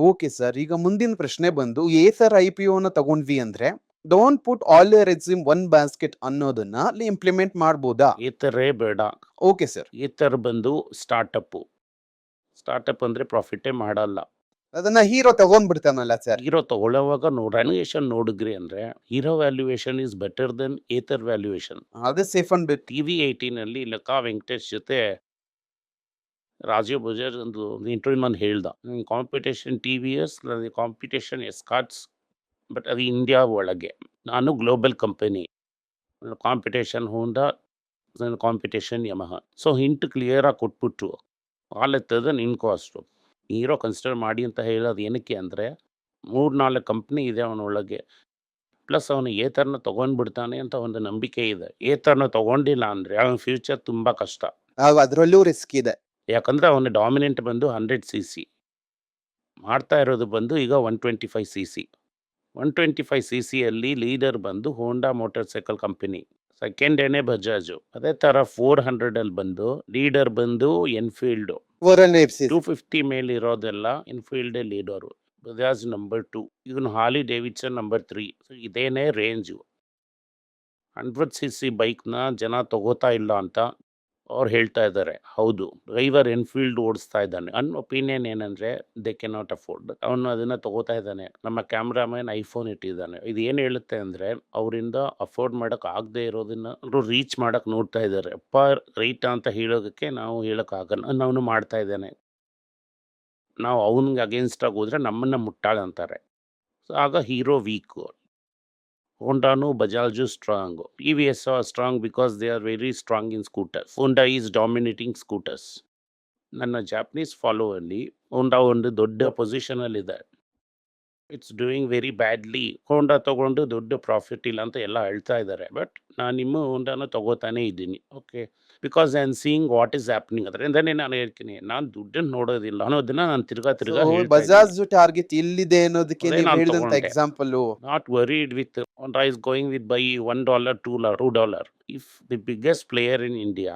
Okay sir. ಈಗ ಮುಂದಿನ ಪ್ರಶ್ನೆ ಬಂದು ಏಸರ್ ಐಪಿಒನ ತಗೊಂಡ್ವಿ ಅಂದ್ರೆ don't put all your eggs in one basket ಅನ್ನೋದನ್ನ ಅಲ್ಲಿ ಇಂಪ್ಲಿಮೆಂಟ್ ಮಾಡ್ಬೋದಾ? ಏತರೇ ಬೇಡ. Okay sir. ಏತರ್ ಬಂದು ಸ್ಟಾರ್ಟಪ್ ಅಂದ್ರೆ ಪ್ರಾಫಿಟೇ ಮಾಡಲ್ಲ. ಅದನ್ನ ಹೀರೋ ತಗೊಂಡ್ಬಿಡ್ತಾನಲ್ಲ ಸರ್. ಹೀರೋ ತಗೊಳ್ಳೋವಾಗ ವ್ಯಾಲ್ಯೂಯೇಷನ್ ನೋಡಿದ್ರಿ ಅಂದ್ರೆ Hero valuation is better than either valuation. ಅದೇ ಸೇಫ್ ಅಂಡ್ ಬೆಟ್. ಟಿವಿ 18 ಅಲ್ಲಿ ಲತಾ ವೆಂಕಟೇಶ್ ಜೊತೆ ರಾಜೀವ್ ಬಜಾಜ್ ಒಂದು ಇಂಟರ್ವ್ಯೂ ನಾನು ಹೇಳ್ದ, competition T V S, competition Escorts, but ಅದು ಇಂಡಿಯಾ ಒಳಗೆ. ನಾನು global company, competition Honda, competition Yamaha. So hint ಕ್ಲಿಯರಾಗಿ ಕೊಟ್ಬಿಟ್ಟು ಹಾಲೆತ್ತದ ನಿನ್ನ ಕಾಸ್ಟು ಹೀರೋ ಕನ್ಸಿಡರ್ ಮಾಡಿ ಅಂತ ಹೇಳೋದು ಏನಕ್ಕೆ ಅಂದರೆ 3-4 ಕಂಪ್ನಿ ಇದೆ ಅವನೊಳಗೆ, ಪ್ಲಸ್ ಅವನು ಏತರ್ನ ತೊಗೊಂಡ್ಬಿಡ್ತಾನೆ ಅಂತ ಒಂದು ನಂಬಿಕೆ ಇದೆ. ಏತರ್ನ ತೊಗೊಂಡಿಲ್ಲ ಅಂದರೆ ಅವನ ಫ್ಯೂಚರ್ ತುಂಬ ಕಷ್ಟ. ಅದರಲ್ಲೂ ರಿಸ್ಕ್ ಇದೆ. ಯಾಕಂದರೆ ಅವನ ಡಾಮಿನೆಂಟ್ ಬಂದು 100 cc, ಮಾಡ್ತಾ ಇರೋದು ಬಂದು ಈಗ 125 cc. 125 cc ಲೀಡರ್ ಬಂದು ಹೋಂಡಾ ಮೋಟಾರ್ ಸೈಕಲ್ ಕಂಪನಿ, ಸೆಕೆಂಡ್ ಏನೇ ಬಜಾಜು. ಅದೇ ಥರ 400 ಬಂದು ಲೀಡರ್ ಬಂದು ಎನ್ಫೀಲ್ಡು. 250 ಮೇಲೆ ಇರೋದೆಲ್ಲ ಎನ್ಫೀಲ್ಡೇ ಲೀಡರು. ಬಜಾಜ್ ನಂಬರ್ 2, ಇವನು ಹಾಲಿ ಡೇವಿಡ್ಸನ್ ನಂಬರ್ 3. ಸೊ ಇದೇನೇ ರೇಂಜು. 100 cc ಬೈಕ್ನ ಜನ ತಗೋತಾ ಇಲ್ಲ ಅಂತ ಅವ್ರು ಹೇಳ್ತಾ ಇದ್ದಾರೆ. ಹೌದು, ಡ್ರೈವರ್ ಎನ್ಫೀಲ್ಡ್ ಓಡಿಸ್ತಾ ಇದ್ದಾನೆ. ನನ್ನ ಒಪಿನಿಯನ್ ಏನಂದರೆ ದೇ ಕೆ ನಾಟ್ ಅಫೋರ್ಡ್. ಅವನು ಅದನ್ನು ತಗೋತಾ ಇದ್ದಾನೆ. ನಮ್ಮ ಕ್ಯಾಮ್ರಾಮನ್ ಐಫೋನ್ ಇಟ್ಟಿದ್ದಾನೆ. ಇದು ಏನು ಹೇಳುತ್ತೆ ಅಂದರೆ ಅವರಿಂದ ಅಫೋರ್ಡ್ ಮಾಡೋಕ್ಕೆ ಆಗದೆ ಇರೋದನ್ನ ಅವರು ರೀಚ್ ಮಾಡೋಕ್ಕೆ ನೋಡ್ತಾ ಇದ್ದಾರೆ. ಅಪ್ಪ ರೈಟ್ ಅಂತ ಹೇಳೋದಕ್ಕೆ ನಾವು ಹೇಳೋಕ್ಕಾಗಲ್ಲ. ಅವನು ಮಾಡ್ತಾ ಇದ್ದಾನೆ. ನಾವು ಅವನಿಗೆ ಅಗೇನ್ಸ್ಟಾಗಿ ಹೋದರೆ ನಮ್ಮನ್ನು ಮುಟ್ಟಾಳ ಅಂತಾರೆ. ಸೊ ಆಗ ಹೀರೋ ವೀಕು, ಹೋಂಡಾನು Bajaj strong. T V S are strong because they are very strong in scooters. Honda is dominating scooters. ನನ್ನ ಜಾಪನೀಸ್ ಫಾಲೋವಲ್ಲಿ ಹೋಂಡಾ ಒಂದು ದೊಡ್ಡ ಪೊಸಿಷನಲ್ಲಿದೆ. It's doing very badly. Honda ತೊಗೊಂಡು ದೊಡ್ಡ ಪ್ರಾಫಿಟ್ ಇಲ್ಲ ಅಂತ ಎಲ್ಲ ಹೇಳ್ತಾ ಇದ್ದಾರೆ. ಬಟ್ ನಾನು ನಿಮ್ಮ ಹೋಂಡಾನ ತೊಗೋತಾನೇ ಇದ್ದೀನಿ. Okay, because I am seeing what is happening. ಅದರಿಂದನೇ ನಾನು ಹೇಳ್ತೀನಿ, ನಾನು ದುಡ್ಡನ್ನು ನೋಡೋದಿಲ್ಲ ಅನ್ನೋದನ್ನ ನಾನು ತಿರ್ಗಾ ಬಜಾಜ್ ಟಾರ್ಗೆಟ್ ಎಲ್ಲಿದೆ ಅನ್ನೋದಕ್ಕೆ ಅದೇ ನೀವು ನಾನ್ ಹೇಳಿದಂತ ತಗೊಂಡೆ. Example. Not worried with Honda is going with by $1, $2. If the biggest player in India,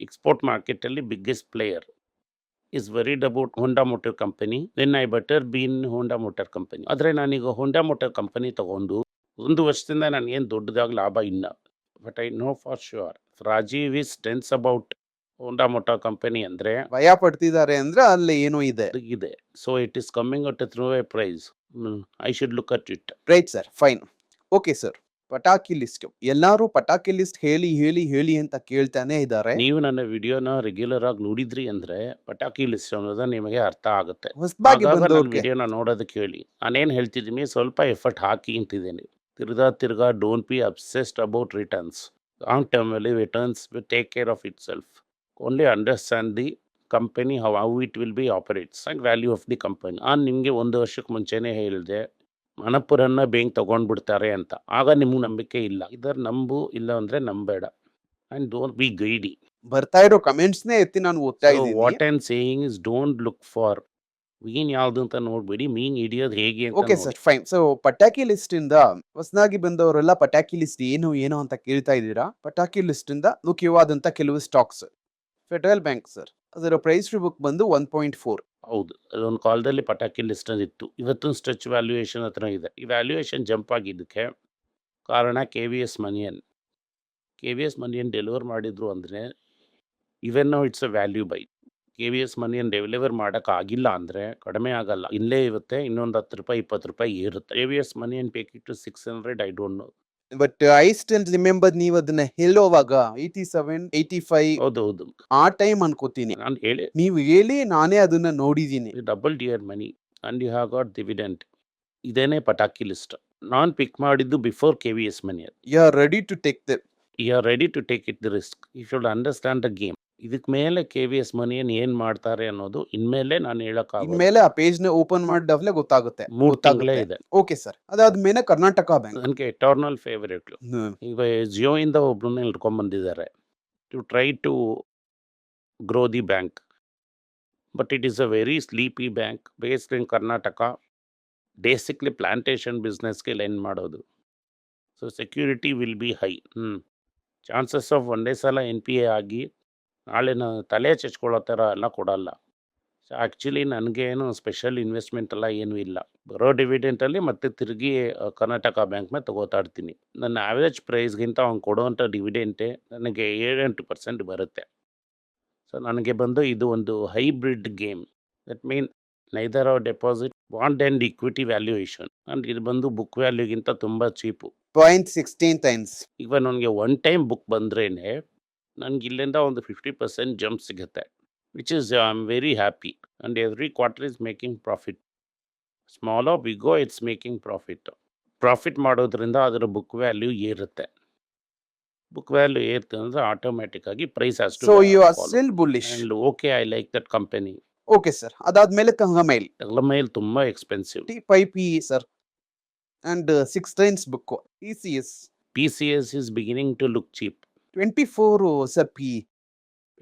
export market ಅಲ್ಲಿ biggest player is worried about Honda Motor Company, then I better be in Honda Motor Company. ಆದರೆ ನಾನೀಗ Honda Motor Company ತಗೊಂಡು 1 ವರ್ಷದಿಂದ ನನಗೇನು ದೊಡ್ಡದಾಗಿ ಲಾಭ ಇಲ್ಲ. But I know for sure Rajiv is tense about Honda Motor Company ಅಂದರೆ ಭಯ ಪಡ್ತಿದ್ದಾರೆ ಅಂದ್ರೆ ಅಲ್ಲಿ ಏನೋ ಇದೆ. So it is coming at through a price. I should look at it. Right sir, fine. Okay sir, ಪಟಾಕಿ ಲಿಸ್ಟ್. ಎಲ್ಲಾರು ಪಟಾಕಿ ಲಿಸ್ಟ್ ಹೇಳಿ ಹೇಳಿ ಹೇಳಿ ಅಂತ ಕೇಳ್ತಾನೆ ಇದ್ದಾರೆ. ನೀವು ನನ್ನ ವಿಡಿಯೋನ ರೆಗ್ಯುಲರ್ ಆಗಿ ನೋಡಿದ್ರಿ ಅಂದ್ರೆ ಪಟಾಕಿ ಲಿಸ್ಟ್ ಅನ್ನೋದು ನಿಮಗೆ ಅರ್ಥ ಆಗುತ್ತೆ. ಹೊಸದಾಗಿ ಆಗಾಗ ನನ್ನ ಬಂದವ್ರಿಗೆ ವಿಡಿಯೋನ ನೋಡೋದಕ್ಕೆ ಹೇಳಿ. ನಾನೇನು ಹೇಳ್ತಿದ್ದೀನಿ, ಸ್ವಲ್ಪ ಎಫರ್ಟ್ ಹಾಕಿ ಅಂತಿದ್ದೀನಿ. ತಿರ್ಗಾ don't be obsessed about returns. Long ಟರ್ಮಲ್ಲಿ returns will take care of itself. Only understand the company, how it will be operates and value of the company. ನಾನು ನಿಮಗೆ 1 ವರ್ಷಕ್ಕೆ ಮುಂಚೆನೇ ಹೇಳಿದೆ ಮಣಪುರನ್ನ ಬೇಂಗ್ ತಗೊಂಡ್ಬಿಡ್ತಾರೆ ಅಂತ. ಆಗ ನಿಮ್ಗೆ ನಂಬಿಕೆ ಇಲ್ಲ. ಇದರ ನಂಬು, ಇಲ್ಲ ಅಂದರೆ ನಂಬೇಡ. And don't be guided. ಬರ್ತಾ ಇರೋ ಕಮೆಂಟ್ಸ್ನೇ ಎತ್ತಿ ನಾನು ಓದ್ತಾ ಇದ್ದೀನಿ. What I'm saying is don't look for ಮೀನ್ ಯಾವ್ದು ಅಂತ ನೋಡ್ಬೇಡಿ, ಮೀನ್ ಹಿಡಿಯೋದು ಹೇಗೆ ಅಂತ ಓಕೆ ಸರ್, ಫೈನ್. ಸೊ ಪಟಾಕಿ ಲಿಸ್ಟ್ ಇಂದ ಹೊಸದಾಗಿ ಬಂದವರೆಲ್ಲ ಪಟಾಕಿ ಲಿಸ್ಟ್ ಏನು ಅಂತ ಕೇಳ್ತಾ ಇದ್ದೀರಾ. ಪಟಾಕಿ ಲಿಸ್ಟ್ ಇಂದ ಮುಖ್ಯವಾದಂತ ಕೆಲವು ಸ್ಟಾಕ್ಸ್. ಫೆಡರಲ್ ಬ್ಯಾಂಕ್ ಸರ್, ಅದರ ಪ್ರೈಸ್ ಟು ಬುಕ್ ಬಂದು 1.4. ಹೌದು, ಅದೊಂದು ಕಾಲದಲ್ಲಿ ಪಟಾಕಿ ಲಿಸ್ಟ್ ಇತ್ತು. ಇವತ್ತು ಸ್ಟ್ರೆಚ್ ವ್ಯಾಲ್ಯೂಯೇಷನ್ ಹತ್ರ ಇದೆ. ಈ ವ್ಯಾಲ್ಯೂಯೇಷನ್ ಜಂಪ್ ಆಗಿದ್ದಕ್ಕೆ ಕಾರಣ KVS ಮನಿಯನ್ ಡೆಲಿವರ್ ಮಾಡಿದ್ರು ಅಂದರೆ even now it's a value buy. KVS Manian deliver ಮಾಡೋಕ್ಕಾಗಿಲ್ಲ ಅಂದರೆ ಕಡಿಮೆ ಆಗಲ್ಲ, ಇಲ್ಲೇ ಇರುತ್ತೆ. ಇನ್ನೊಂದು ₹10 ₹20 ಏರುತ್ತೆ. KVS Manian take to 600, I don't know. But I still remember ನೀವು ಅದನ್ನ ಹೇಳೋವಾಗ 87, 85 ಹೌದು, ಆ ಟೈಮ್ ಅನ್ಕೋತೀನಿ. ನಾನು ಹೇಳಿ, ನೀವು ಹೇಳಿ ನಾನೇ ಅದನ್ನ ನೋಡಿದ್ದೀನಿ. Double dear money and you have got dividend. ಇದೇನೇ ಪಟಾಕಿ ಲಿಸ್ಟ್. ನಾನು ಪಿಕ್ ಮಾಡಿದ್ದು before KVS Manian. You are ready to take it the risk. You should understand the game. ಇದಕ್ಕೆ ಮೇಲೆ KVS ಮನಿಯನ್ ಏನ್ ಮಾಡ್ತಾರೆ ಅನ್ನೋದು ಇನ್ಮೇಲೆ ನಾನು ಹೇಳಕ್ಕಾಗಲ್ಲ. ಇನ್ಮೇಲೆ ಆ ಪೇಜ್ ನ ಓಪನ್ ಮಾಡಿದಾಗಲೇ ಗೊತ್ತಾಗುತ್ತೆ. 3 ತಿಂಗಳೇ ಇದೆ. ಓಕೆ ಸರ್, ಅದಾದ್ಮೇಲೆ ಕರ್ನಾಟಕ ಬ್ಯಾಂಕ್ ನನಗೆ ಎಟರ್ನಲ್ ಫೇವರೇಟ್. ಈಗ ಜಿಯೋ ಇಂದ ಒಬ್ರನ್ನ ಹಿಡ್ಕೊಂಡ್ ಬಂದಿದ್ದಾರೆ to try to grow the bank. But it is a very sleepy bank based in Karnataka. Basically plantation ಬಿಸ್ನೆಸ್ಗೆ ಲೆಂಡ್ ಮಾಡೋದು. So security will be high. Chances of ಒಂದೇ ಸಲ NPA ಆಗಿ ನಾಳೆ ತಲೆ ಚಚ್ಕೊಳ್ಳೋ ಥರ ಎಲ್ಲ ಕೊಡಲ್ಲ. ಆ್ಯಕ್ಚುಲಿ ನನಗೆ ಏನು ಸ್ಪೆಷಲ್ ಇನ್ವೆಸ್ಟ್ಮೆಂಟ್ ಎಲ್ಲ ಏನೂ ಇಲ್ಲ. ಬರೋ ಡಿವಿಡೆಂಟಲ್ಲಿ ಮತ್ತೆ ತಿರುಗಿ ಕರ್ನಾಟಕ ಬ್ಯಾಂಕ್ ಮೇಲೆ ತಗೋತಾ ಇರ್ತೀನಿ. ನನ್ನ ಆವ್ರೇಜ್ ಪ್ರೈಸ್ಗಿಂತ ಅವ್ನು ಕೊಡುವಂಥ ಡಿವಿಡೆಂಟೇ ನನಗೆ 7-8% ಬರುತ್ತೆ. ಸೊ ನನಗೆ ಬಂದು ಇದು ಒಂದು hybrid game. That mean neither or deposit bond and equity valuation and ಇದು ಬಂದು ಬುಕ್ ವ್ಯಾಲ್ಯೂಗಿಂತ ತುಂಬ ಚೀಪು. 0.16 times. ಈಗ ನನಗೆ ಒನ್ ಟೈಮ್ ಬುಕ್ ಬಂದ್ರೇನೆ ನನಗೆ ಇಲ್ಲಿಂದ ಒಂದು 50% ಜಂಪ್ ಸಿಗುತ್ತೆ, which is I am very happy and every quarter is making profit. Small or big or it's making profit. Profit ಮಾಡೋದ್ರಿಂದ ಅದರ ಬುಕ್ ವ್ಯಾಲ್ಯೂ ಏರುತ್ತೆ. ಬುಕ್ ವ್ಯಾಲ್ಯೂ ಏರ್ತು ಅಂದರೆ ಆಟೋಮೆಟಿಕ್ ಆಗಿ price has to So you are still bullish. And okay I like that company. Okay, sir. ಅದಾದ್ಮೇಲೆ ಕಂಗಮೈಲ್ ಎಲ್ಲ ಮೇಲೆ ತುಂಬ expensive. 5 PE, sir. And 6 times book. ECS PCS is beginning to look cheap. 24, sir, PE.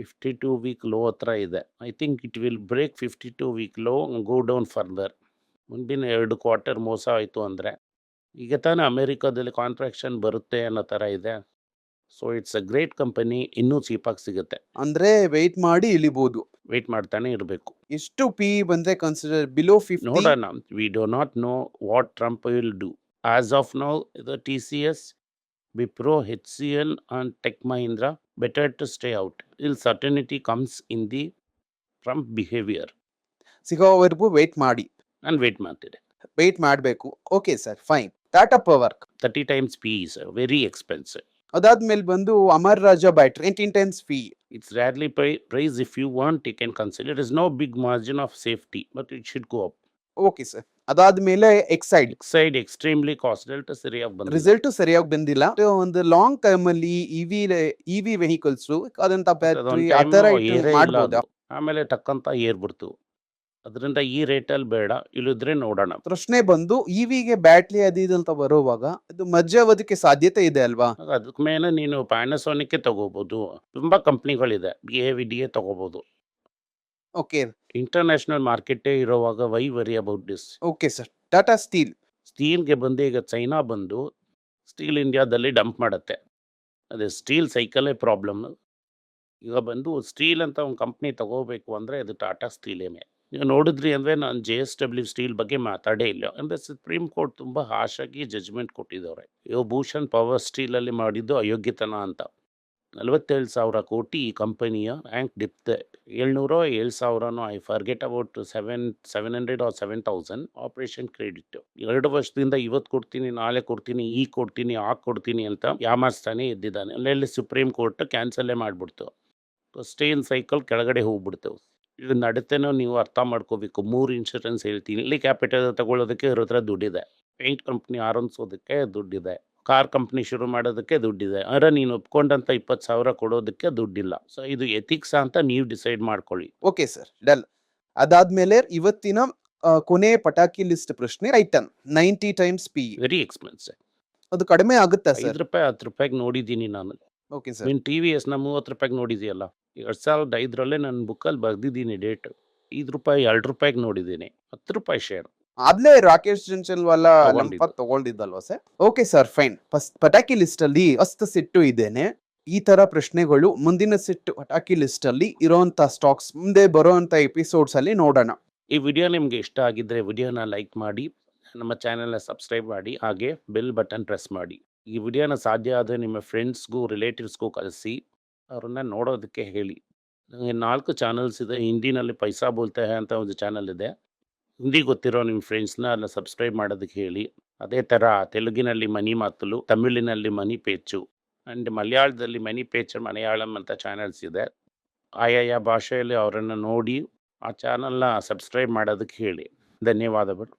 52 week low ಹತ್ರ ಇದೆ. I think it will break 52 week low and go down further. ಮುಂದಿನ 2 quarter ಮೋಸ ಆಯಿತು ಅಂದರೆ ಈಗ ತಾನೇ ಅಮೇರಿಕಾದಲ್ಲಿ ಕಾಂಟ್ರಾಕ್ಷನ್ ಬರುತ್ತೆ ಅನ್ನೋ ಥರ ಇದೆ. So it's a great company, ಇನ್ನೂ ಚೀಪಾಗಿ ಸಿಗುತ್ತೆ. ಅಂದ್ರೆ ವೆಯ್ಟ್ ಮಾಡಿ ಇಳಿಬಹುದು. ವೆಯ್ಟ್ ಮಾಡ್ತಾನೆ ಇರಬೇಕು. ಎಷ್ಟು PE ಬಂದ್ರೆ ಕನ್ಸಿಡರ್ ಬಿಲೋ 50? ನೋಡೋಣ. V do not know what Trump will do. As of now the TCS, Wipro, HCL and Tech Mahindra better to stay out till certainty comes in the Trump behavior. ಸಿಗೋವರೆಗೂ wait ಮಾಡಿ. And wait ಮಾಡ್ತಿದೆ. Wait ಮಾಡಬೇಕು. Okay sir, fine. Tata power 30 times PE is very expensive. ಅದಾದ್ಮೇಲೆ ಬಂದು Amar Raja battery 18 times PE. It's rarely price. If you want, you can consider. There is no big margin of safety, but it should go up. Okay sir. ಅದಾದ್ಮೇಲೆ Exide Exide extremely cost delta ಸರಿಯಾಗಿ ಬಂದಿಲ್ಲ. Result ಸರಿಯಾಗಿ ಬಂದಿಲ್ಲ. ಒಂದು long term ಅಲ್ಲಿ EV vehicles ಅದಂತ battery ಆ ತರ ಮಾಡಬಹುದಾ? ಆಮೇಲೆ ಟಕ್ಕಂತ ಏರ್ಬಿಡ್ತು. ಅದರಿಂದ ಈ ರೇಟಲ್ಲಿ ಬೇಡ, ಇಲ್ಲಿದ್ರೆ ನೋಡೋಣ. ಪ್ರಶ್ನೆ ಬಂದು ಇವಿಗೆ ಬ್ಯಾಟ್ರಿ ಅದು ಇದು ಅಂತ ಬರುವಾಗ ಇದು ಮಧ್ಯಾವಧಿಗೆ ಸಾಧ್ಯತೆ ಇದೆ ಅಲ್ವಾ? ಅದಕ್ಕೆ ಮೇಲೆ ನೀನು ಪ್ಯಾನಸೋನಿಕ್ ತಗೋಬಹುದು. ತುಂಬಾ ಕಂಪ್ನಿಗಳಿದೆ. BAVDA ತಗೋಬಹುದು. ಓಕೆ ಇಂಟರ್ನ್ಯಾಷನಲ್ ಮಾರ್ಕೆಟೇ ಇರೋವಾಗ why worry about this? Okay sir. Tata steel ಸ್ಟೀಲ್ಗೆ ಬಂದು ಈಗ ಚೈನಾ ಬಂದು ಸ್ಟೀಲ್ ಇಂಡಿಯಾದಲ್ಲಿ ಡಂಪ್ ಮಾಡುತ್ತೆ. ಅದೇ ಸ್ಟೀಲ್ ಸೈಕಲೇ ಪ್ರಾಬ್ಲಮ್. ಈಗ ಬಂದು ಸ್ಟೀಲ್ ಅಂತ ಒಂದು ಕಂಪ್ನಿ ತಗೋಬೇಕು ಅಂದರೆ ಅದು ಟಾಟಾ ಸ್ಟೀಲೇನೆ. ನೀವು ನೋಡಿದ್ರಿ ಅಂದರೆ ನಾನು JSW ಸ್ಟೀಲ್ ಬಗ್ಗೆ ಮಾತಾಡೇ ಇಲ್ಲ. ಅಂದರೆ ಸುಪ್ರೀಂ ಕೋರ್ಟ್ ತುಂಬ ಹಾಶಾಗಿ ಜಜ್ಮೆಂಟ್ ಕೊಟ್ಟಿದ್ದವ್ರೆ. ಇವು ಭೂಷಣ್ ಪವರ್ ಸ್ಟೀಲಲ್ಲಿ ಮಾಡಿದ್ದು ಅಯೋಗ್ಯತನ ಅಂತ. 47,000 ಕೋಟಿ ಈ ಕಂಪನಿಯ ಬ್ಯಾಂಕ್ ಡಿಪ್ತೆ. 700 7,000 I forget about 700 or 7,000 operation credit. 2 ವರ್ಷದಿಂದ ಇವತ್ತು ಕೊಡ್ತೀನಿ, ನಾಳೆ ಕೊಡ್ತೀನಿ, ಈಗ ಕೊಡ್ತೀನಿ, ಆಗ ಕೊಡ್ತೀನಿ ಅಂತ ಯಾಮಾರಿಸ್ತಾನೆ ಎದ್ದಿದ್ದಾನೆ. ಅಲ್ಲೆಲ್ಲಿ ಸುಪ್ರೀಂ ಕೋರ್ಟ್ ಕ್ಯಾನ್ಸಲ್ಲೇ ಮಾಡಿಬಿಡ್ತು. ಸ್ಟೀಲ್ ಸೈಕಲ್ ಕೆಳಗಡೆ ಹೋಗ್ಬಿಡ್ತೇವೆ. ಇದು ನಡತೆನೋ ನೀವು ಅರ್ಥ ಮಾಡ್ಕೋಬೇಕು. 3 ಇನ್ಶೂರೆನ್ಸ್ ಹೇಳ್ತೀನಿ. ಇಲ್ಲಿ ಕ್ಯಾಪಿಟಲ್ ತಗೊಳ್ಳೋದಕ್ಕೆ ಇವ್ರ ಹತ್ರ ದುಡ್ಡಿದೆ. ಪೇಂಟ್ ಕಂಪ್ನಿ ಆರಂಭಿಸೋದಕ್ಕೆ ದುಡ್ಡಿದೆ. ಕಾರ್ ಕಂಪ್ನಿ ಶುರು ಮಾಡೋದಕ್ಕೆ ದುಡ್ಡಿದೆ. ಆದರೆ ನೀನು ಒಪ್ಕೊಂಡಂಥ 20,000 ಕೊಡೋದಕ್ಕೆ ದುಡ್ಡಿಲ್ಲ. ಸೊ ಇದು ಎಥಿಕ್ಸ್ ಅಂತ ನೀವು ಡಿಸೈಡ್ ಮಾಡ್ಕೊಳ್ಳಿ. Okay sir, done. ಅದಾದ್ಮೇಲೆ ಇವತ್ತಿನ ಕೊನೆ ಪಟಾಕಿ ಲಿಸ್ಟ್ ಪ್ರಶ್ನೆ tighten 90 times PE. Very expensive. ಅದು ಕಡಿಮೆ ಆಗುತ್ತಾ ಸರ್? ₹5 ₹10 ನೋಡಿದ್ದೀನಿ ನಾನು. Okay sir. ನೀನು TVSನ ₹30 ನೋಡಿದೆಯಲ್ಲ. 2005ರಲ್ಲೇ ನನ್ನ ಬುಕ್ಕಲ್ಲಿ ಬರೆದಿದ್ದೀನಿ ಡೇಟ್. ₹5 ₹2 ನೋಡಿದ್ದೀನಿ. ₹10 ಶೇರ್. ಆದ್ಲೇ ರಾಕೇಶ್ ಜಂಚಲ್ವಾಲ ತಗೊಂಡಿದ್ದು. ತಗೊಂಡಿದ್ದಲ್ವಾ ಸರ್? Okay sir, fine. ಪಟಾಕಿ ಲಿಸ್ಟ್ ಅಲ್ಲಿ ಅಸ್ತ ಸಿಟ್ಟು ಇದ್ದೇನೆ. ಈ ತರ ಪ್ರಶ್ನೆಗಳು ಮುಂದಿನ ಸಿಟ್ಟು ಪಟಾಕಿ ಲಿಸ್ಟ್ ಅಲ್ಲಿ ಇರೋಂತ ಸ್ಟಾಕ್ಸ್ ಮುಂದೆ ಬರೋಂತ ಎಪಿಸೋಡ್ಸ್ ಅಲ್ಲಿ ನೋಡೋಣ. ಈ ವಿಡಿಯೋ ನಿಮಗೆ ಇಷ್ಟ ಆಗಿದ್ರೆ ವಿಡಿಯೋನ ಲೈಕ್ ಮಾಡಿ, ನಮ್ಮ ಚಾನೆಲ್ನ ಸಬ್ಸ್ಕ್ರೈಬ್ ಮಾಡಿ, ಹಾಗೆ ಬೆಲ್ ಬಟನ್ ಪ್ರೆಸ್ ಮಾಡಿ. ಈ ವಿಡಿಯೋನ ಸಾಧ್ಯ ಆದರೆ ನಿಮ್ಮ ಫ್ರೆಂಡ್ಸ್ಗೂ ರಿಲೇಟಿವ್ಸ್ಗೂ ಕಳಿಸಿ, ಅವ್ರನ್ನ ನೋಡೋದಕ್ಕೆ ಹೇಳಿ. ನನಗೆ 4 ಚಾನಲ್ಸ್ ಇದೆ. ಹಿಂದಿನಲ್ಲಿ ಪೈಸಾ ಬೋಲ್ತಾ ಹೈ ಅಂತ ಒಂದು ಚಾನಲ್ ಇದೆ. ಹಿಂದಿ ಗೊತ್ತಿರೋ ನಿಮ್ಮ ಫ್ರೆಂಡ್ಸ್ನ ಅದನ್ನ ಸಬ್ಸ್ಕ್ರೈಬ್ ಮಾಡೋದಕ್ಕೆ ಹೇಳಿ. ಅದೇ ಥರ ತೆಲುಗಿನಲ್ಲಿ ಮನಿ ಮಾತುಲು, ತಮಿಳಿನಲ್ಲಿ ಮನಿ ಪೇಚು ಆ್ಯಂಡ್ ಮಲಯಾಳದಲ್ಲಿ ಮನಿ ಪೇಚ್ ಮಲಯಾಳಂ ಅಂತ ಚಾನಲ್ಸ್ ಇದೆ. ಆಯಾಯ ಭಾಷೆಯಲ್ಲಿ ಅವರನ್ನು ನೋಡಿ ಆ ಚಾನಲ್ನ ಸಬ್ಸ್ಕ್ರೈಬ್ ಮಾಡೋದಕ್ಕೆ ಹೇಳಿ. ಧನ್ಯವಾದಗಳು.